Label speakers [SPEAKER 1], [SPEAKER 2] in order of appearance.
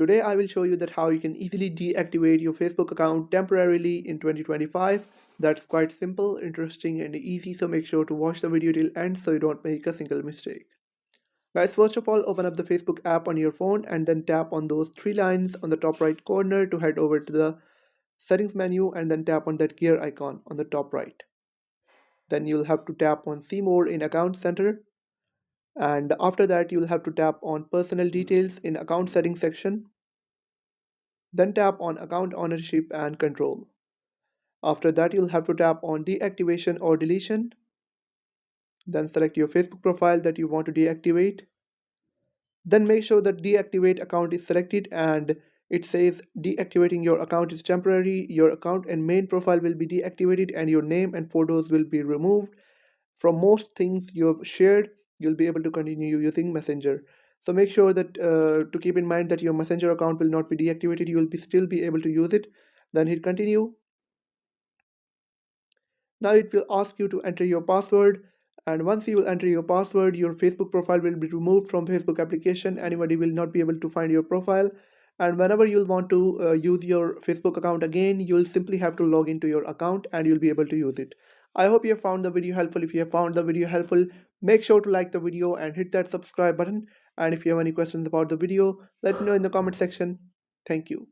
[SPEAKER 1] Today I will show you that how you can easily deactivate your Facebook account temporarily in 2025. That's quite simple, interesting and easy, so make sure to watch the video till end so you don't make a single mistake. Guys, first of all, open up the Facebook app on your phone and then tap on those three lines on the top right corner to head over to the settings menu and then tap on that gear icon on the top right. Then you'll have to tap on see more in account center, and after that you'll have to tap on personal details in account settings section. Then tap on account ownership and control. After that you'll have to tap on deactivation or deletion. Then select your Facebook profile that you want to deactivate. Then make sure that deactivate account is selected and it says deactivating your account is temporary. Your account and main profile will be deactivated and your name and photos will be removed. From most things you have shared, you'll be able to continue using Messenger. So make sure that to keep in mind that your Messenger account will not be deactivated. You will still be able to use it. Then hit continue. Now it will ask you to enter your password, and once you will enter your password, your Facebook profile will be removed from Facebook application. Anybody will not be able to find your profile, and whenever you'll want to use your Facebook account again, you'll simply have to log into your account and you'll be able to use it. I hope you have found the video helpful. If you have found the video helpful, make sure to like the video and hit that subscribe button. And if you have any questions about the video, let me know in the comment section. Thank you.